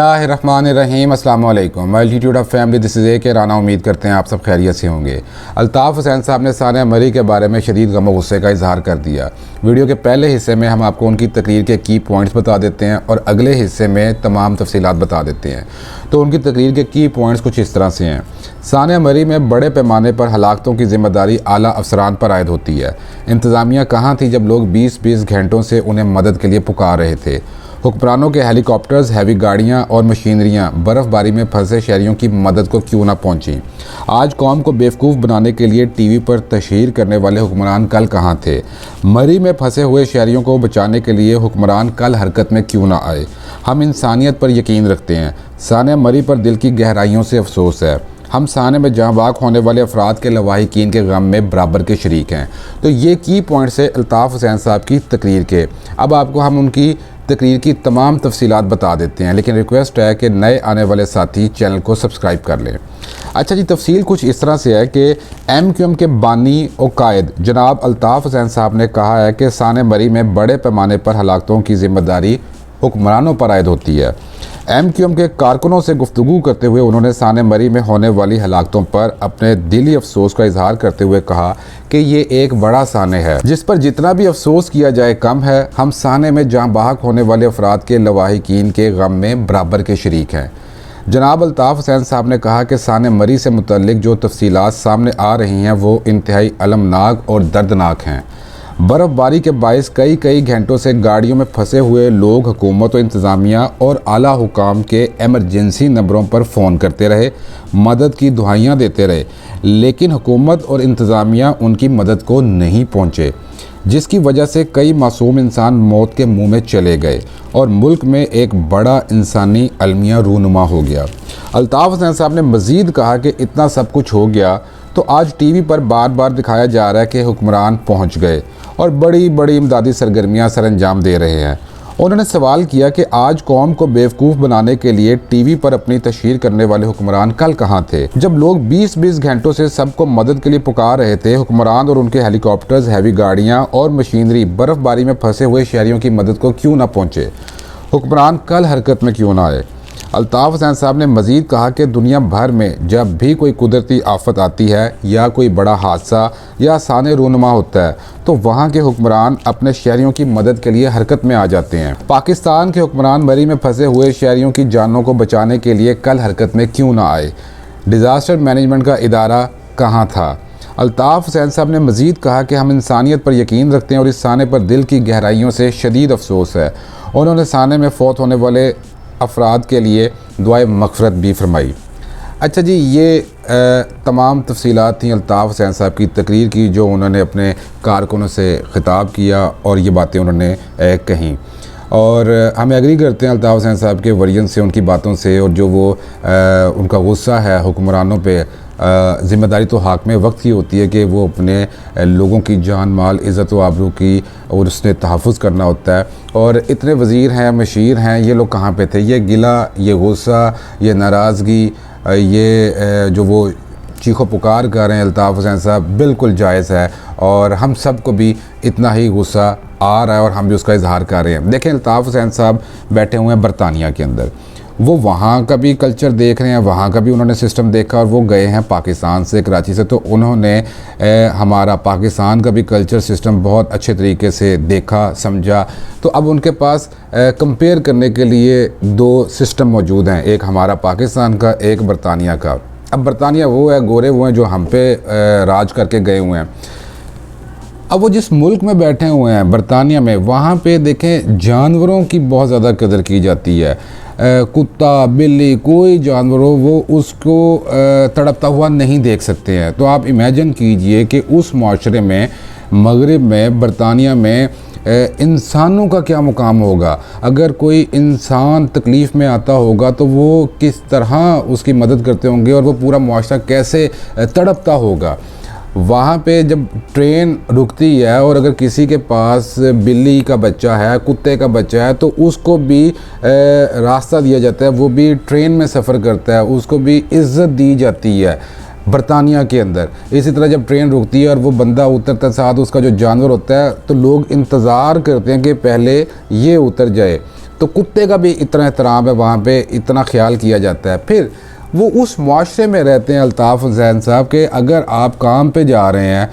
बिस्मिल्लाहिर्रहमानिर्रहीम अस्सलाम वालेकुम multitude of family this is के राना। उम्मीद करते हैं आप सब खैरियत से होंगे। अल्ताफ़ हुसैन साहब ने सानिया मरी के बारे में शदीद गम और गुस्से का इजहार कर दिया। वीडियो के पहले हिस्से में हम आपको उनकी तकरीर के की पॉइंट्स बता देते हैं और अगले हिस्से में तमाम तफसीलात बता देते हैं। तो उनकी तकरीर के की पॉइंट्स कुछ इस तरह से हैं। सानिया मरी में बड़े पैमाने पर हलाकतों की जिम्मेदारी आला अफसरान पर आयद होती है। इंतज़ामिया कहाँ थी जब लोग 20-20 घंटों से उन्हें मदद के लिए पुकार रहे थे। हुक्मरानों के हेलीकॉप्टर्स, हैवी गाड़ियाँ और मशीनरियाँ बर्फ़बारी में फंसे शहरियों की मदद को क्यों ना पहुँची। आज कौम को बेवकूफ़ बनाने के लिए टीवी पर तशहीर करने वाले हुक्मरान कल कहाँ थे। मरी में फंसे हुए शहरियों को बचाने के लिए हुक्मरान कल हरकत में क्यों ना आए। हम इंसानियत पर यकीन रखते हैं। सानिया मरी पर दिल की गहराइयों से अफसोस है। हम साने में जाँ बाग होने वाले अफराद के लवाहिकीन के गम में बराबर के शरीक हैं। तो ये की पॉइंट्स है अल्ताफ़ हुसैन साहब की तकरीर के। अब आपको हम उनकी तकरीर की तमाम तफसीलात बता देते हैं, लेकिन रिक्वेस्ट है कि नए आने वाले साथी चैनल को सब्सक्राइब कर लें। अच्छा जी, तफसील कुछ इस तरह से है कि MQM के बानी और कायद जनाब अल्ताफ़ हुसैन साहब ने कहा है कि साने मरी में बड़े पैमाने पर हलाकतों की जिम्मेदारी हुक्मरानों पर आयद होती है। MQM के कारकुनों से गुफ्तगू करते हुए उन्होंने साने मरी में होने वाली हलाकतों पर अपने दिली अफसोस का इजहार करते हुए कहा कि ये एक बड़ा साने है जिस पर जितना भी अफसोस किया जाए कम है। हम साने में जाँ बाहक होने वाले अफराद के लवाहिकीन के गम में बराबर के शरीक हैं। जनाब अल्ताफ़ हुसैन साहब ने कहा कि साने मरी से मुतल्लिक जो तफसीलात सामने आ रही हैं वो इंतहाई अलमनाक और दर्दनाक हैं। बर्फ़बारी के बायस कई घंटों से गाड़ियों में फंसे हुए लोग हुकूमत और इंतज़ामिया और आला हुकाम के एमरजेंसी नंबरों पर फ़ोन करते रहे, मदद की दुआइयाँ देते रहे, लेकिन हुकूमत और इंतज़ामिया उनकी मदद को नहीं पहुँचे, जिसकी वजह से कई मासूम इंसान मौत के मुंह में चले गए और मुल्क में एक बड़ा इंसानी अलमिया रूनुमा हो गया। अल्ताफ़ हुसैन साहब ने मज़ीद कहा कि इतना सब कुछ हो गया तो आज टीवी पर बार बार दिखाया जा रहा है कि हुक्मरान पहुंच गए और बड़ी बड़ी इमदादी सरगर्मियां सर अंजाम दे रहे हैं। उन्होंने सवाल किया कि आज कौम को बेवकूफ़ बनाने के लिए टीवी पर अपनी तशहीर करने वाले हुक्मरान कल कहाँ थे जब लोग 20-20 घंटों से सबको मदद के लिए पुकार रहे थे। हुक्मरान और उनके हेलीकॉप्टर्स, हैवी गाड़ियाँ और मशीनरी बर्फ़बारी में फंसे हुए शहरियों की मदद को क्यों ना पहुँचे। हुक्मरान कल हरकत में क्यों ना आए। अल्ताफ़ हुसैन साहब ने मज़ीद कहा कि दुनिया भर में जब भी कोई कुदरती आफत आती है या कोई बड़ा हादसा या साने रूनुमा होता है तो वहाँ के हुक्मरान अपने शहरियों की मदद के लिए हरकत में आ जाते हैं। पाकिस्तान के हुक्मरान मरी में फंसे हुए शहरियों की जानों को बचाने के लिए कल हरकत में क्यों ना आए। डिज़ास्टर मैनेजमेंट का इदारा कहाँ था। अल्ताफ़ हुसैन साहब ने मज़ीद कहा कि हम इंसानियत पर यकीन रखते हैं और इस साने पर दिल की गहराइयों से शदीद अफसोस है। उन्होंने साने में फ़ौत होने वाले अफराद के लिए दुआए मग़फ़िरत भी फरमाई। अच्छा जी, ये तमाम तफसीलात थी अल्ताफ़ हुसैन साहब की तकरीर की जो उन्होंने अपने कारकुनों से ख़िताब किया और ये बातें उन्होंने कहीं और हम एग्री करते हैं अल्ताफ़ हुसैन साहब के वर्जन से, उनकी बातों से, और जो वो उनका गुस्सा है हुक्मरानों पे। ज़िम्मेदारी तो हाकिम वक्त की होती है कि वो अपने लोगों की जान माल, इज़्ज़त व आबरू की और उसने तहफ़्फ़ुज़ करना होता है। और इतने वज़ीर हैं, मशीर हैं, ये लोग कहाँ पे थे। ये गिला, ये गुस्सा, ये नाराज़गी, ये जो वो चीखो पुकार कर रहे हैं अल्ताफ़ हुसैन साहब, बिल्कुल जायज़ है और हम सब को भी इतना ही गुस्सा आ रहा है और हम भी उसका इजहार कर रहे हैं। देखें, अल्ताफ़ हुसैन साहब बैठे हुए हैं बरतानिया के अंदर, वो वहाँ का भी कल्चर देख रहे हैं, वहाँ का भी उन्होंने सिस्टम देखा और वो गए हैं पाकिस्तान से, कराची से, तो उन्होंने हमारा पाकिस्तान का भी कल्चर सिस्टम बहुत अच्छे तरीके से देखा, समझा। तो अब उनके पास कंपेयर करने के लिए दो सिस्टम मौजूद हैं, एक हमारा पाकिस्तान का, एक बरतानिया का। अब बरतानिया वो है, गोरे वो हैं जो हम पे राज करके गए हुए हैं। अब वो जिस मुल्क में बैठे हुए हैं बरतानिया में, वहाँ पे देखें जानवरों की बहुत ज़्यादा कदर की जाती है। कुत्ता, बिल्ली, कोई जानवर हो वो उसको तड़पता हुआ नहीं देख सकते हैं। तो आप इमेजिन कीजिए कि उस माशरे में, मगरिब में, बरतानिया में इंसानों का क्या मुकाम होगा। अगर कोई इंसान तकलीफ़ में आता होगा तो वो किस तरह उसकी मदद करते होंगे और वो पूरा मुआशरा कैसे तड़पता होगा। वहाँ पे जब ट्रेन रुकती है और अगर किसी के पास बिल्ली का बच्चा है, कुत्ते का बच्चा है, तो उसको भी रास्ता दिया जाता है, वो भी ट्रेन में सफ़र करता है, उसको भी इज़्ज़त दी जाती है बरतानिया के अंदर। इसी तरह जब ट्रेन रुकती है और वो बंदा उतरता साथ उसका जो जानवर होता है, तो लोग इंतज़ार करते हैं कि पहले ये उतर जाए। तो कुत्ते का भी इतना एहतराम है, वहाँ पे इतना ख्याल किया जाता है। फिर वो उस माशरे में रहते हैं अल्ताफ़ हुसैन साहब के, अगर आप काम पे जा रहे हैं,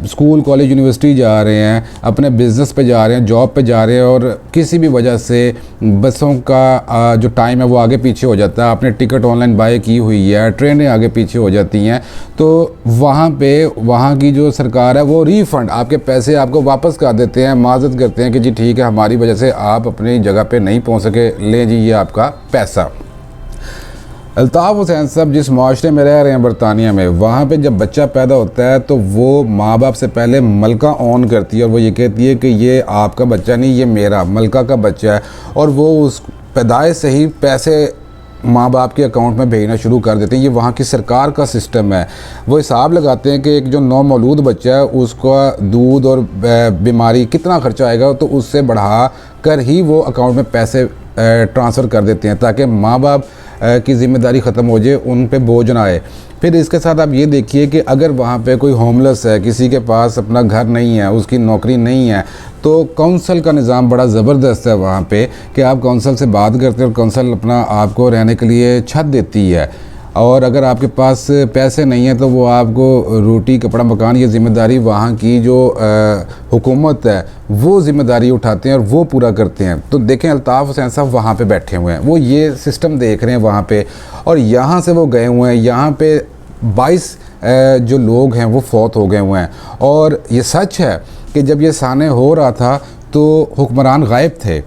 स्कूल कॉलेज यूनिवर्सिटी जा रहे हैं, अपने बिज़नेस पे जा रहे हैं, जॉब पे जा रहे हैं और किसी भी वजह से बसों का जो टाइम है वो आगे पीछे हो जाता है, आपने टिकट ऑनलाइन बाय की हुई है, ट्रेनें आगे पीछे हो जाती हैं, तो वहाँ पे वहाँ की जो सरकार है वो रिफ़ंड आपके पैसे आपको वापस कर देते हैं, माजत करते हैं कि जी ठीक है, हमारी वजह से आप अपनी जगह पे नहीं पहुँच सके, ले जी ये आपका पैसा। अल्ताफ़ हुसैन साहब जिस माशरे में रह रहे हैं बरतानिया में, वहाँ पे जब बच्चा पैदा होता है तो वो माँ बाप से पहले मलका ऑन करती है और वो ये कहती है कि ये आपका बच्चा नहीं, ये मेरा मलका का बच्चा है, और वो उस पैदाइश से ही पैसे माँ बाप के अकाउंट में भेजना शुरू कर देते हैं। ये वहाँ की सरकार का सिस्टम है। वो हिसाब लगाते हैं कि एक जो नौमौलूद बच्चा है उसका दूध और बीमारी कितना खर्चा आएगा, तो उससे बढ़ा कर ही वो अकाउंट में पैसे ट्रांसफ़र कर देते हैं ताकि माँ बाप की ज़िम्मेदारी ख़त्म हो जाए, उन पे बोझ ना आए। फिर इसके साथ आप ये देखिए कि अगर वहाँ पे कोई होमलेस है, किसी के पास अपना घर नहीं है, उसकी नौकरी नहीं है, तो काउंसिल का निज़ाम बड़ा ज़बरदस्त है वहाँ पे कि आप काउंसिल से बात करते हैं और काउंसिल अपना आपको रहने के लिए छत देती है, और अगर आपके पास पैसे नहीं हैं तो वो आपको रोटी कपड़ा मकान ये ज़िम्मेदारी वहाँ की जो हुकूमत है वो ज़िम्मेदारी उठाते हैं और वो पूरा करते हैं। तो देखें अल्ताफ़ हुसैन साहब वहाँ पे बैठे हुए हैं, वो ये सिस्टम देख रहे हैं वहाँ पे, और यहाँ से वो गए हुए हैं, यहाँ पे 22 जो लोग हैं वो फौत हो गए हुए हैं। और ये सच है कि जब ये साने हो रहा था तो हुक्मरान गायब थे,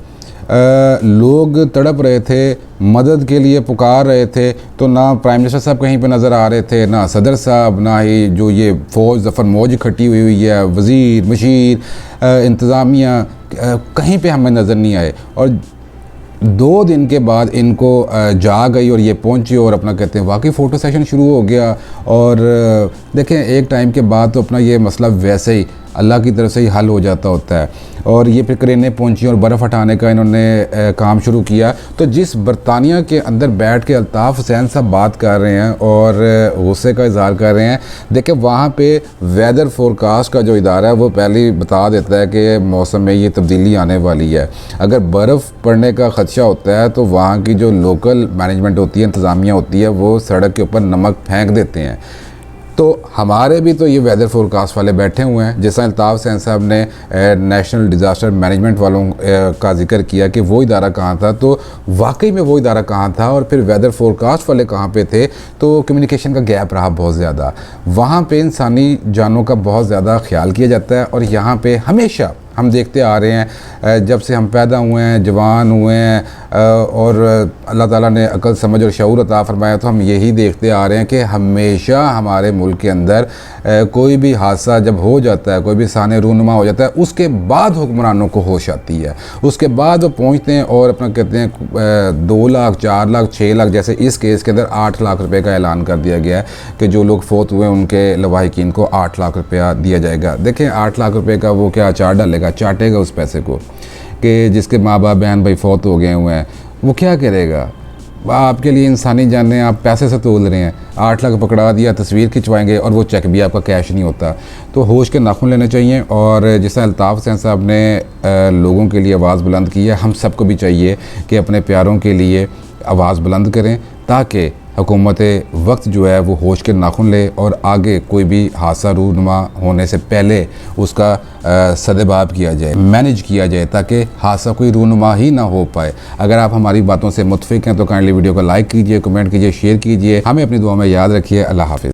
लोग तड़प रहे थे, मदद के लिए पुकार रहे थे, तो ना प्राइम मिनिस्टर साहब कहीं पे नज़र आ रहे थे, ना सदर साहब, ना ही जो ये फ़ौज ज़फ़र मौज इकट्ठी हुई है, वज़ीर मशीर इंतज़ामिया कहीं पे हमें नज़र नहीं आए। और 2 दिन के बाद इनको जा गई और ये पहुंची और अपना कहते हैं वाकई फ़ोटो सेशन शुरू हो गया। और देखें एक टाइम के बाद तो अपना ये मसला वैसे ही अल्लाह की तरफ से ही हल हो जाता होता है। और ये फिर क्रेनें पहुंची और बर्फ़ हटाने का इन्होंने काम शुरू किया। तो जिस बरतानिया के अंदर बैठ के अल्ताफ़ हुसैन साहब बात कर रहे हैं और गुस्से का इज़हार कर रहे हैं, देखिए वहाँ पे वेदर फोरकास्ट का जो इदारा है वो पहले ही बता देता है कि मौसम में ये तब्दीली आने वाली है। अगर बर्फ़ पड़ने का ख़दशा होता है तो वहाँ की जो लोकल मैनेजमेंट होती है, इंतज़ामिया होती है, वो सड़क के ऊपर नमक फेंक देते हैं। तो हमारे भी तो ये वेदर फोरकास्ट वाले बैठे हुए हैं, जैसा अल्ताफ़ हुसैन साहब ने नेशनल डिज़ास्टर मैनेजमेंट वालों का जिक्र किया कि वो इदारा कहाँ था, तो वाकई में वो इदारा कहाँ था और फिर वेदर फोरकास्ट वाले कहाँ पे थे। तो कम्युनिकेशन का गैप रहा बहुत ज़्यादा। वहाँ पे इंसानी जानों का बहुत ज़्यादा ख्याल किया जाता है और यहाँ पे हमेशा हम देखते आ रहे हैं जब से हम पैदा हुए हैं, जवान हुए हैं और अल्लाह ताला ने अकल समझ और शऊर अता फरमाया, तो हम यही देखते आ रहे हैं कि हमेशा हमारे मुल्क के अंदर कोई भी हादसा जब हो जाता है, कोई भी साने रूनुमा हो जाता है, उसके बाद हुक्मरानों को होश आती है, उसके बाद वो पहुँचते हैं और अपना कहते हैं 2 लाख 4 लाख 6 लाख, जैसे इस केस के अंदर 8 लाख रुपए का ऐलान कर दिया गया है कि जो लोग फोत हुए उनके लवाहिकीन को 8 लाख रुपया दिया जाएगा। देखें 8 लाख रुपये का वो क्या अचार डालेगा, चाटेगा उस पैसे को, कि जिसके माँ बाप बहन भाई फौत हो गए हुए हैं, वो क्या करेगा। आपके लिए इंसानी जाने आप पैसे से तोल रहे हैं, 8 लाख पकड़ा दिया, तस्वीर खिंचवाएंगे और वो चेक भी आपका कैश नहीं होता। तो होश के नाखून लेने चाहिए। और जैसा अल्ताफ़ हुसैन साहब ने लोगों के लिए आवाज़ बुलंद की है, हम सबको भी चाहिए कि अपने प्यारों के लिए आवाज़ बुलंद करें ताकि हुकूमत वक्त जो है वो होश के नाखून ले और आगे कोई भी हादसा रूनुमा होने से पहले उसका सदेबाब किया जाए, मैनेज किया जाए, ताकि हादसा कोई रूनुमा ही ना हो पाए। अगर आप हमारी बातों से मुत्फिक हैं तो काइंडली वीडियो को लाइक कीजिए, कमेंट कीजिए, शेयर कीजिए। हमें अपनी दुआ में याद रखिए। अल्लाह हाफ़िज़।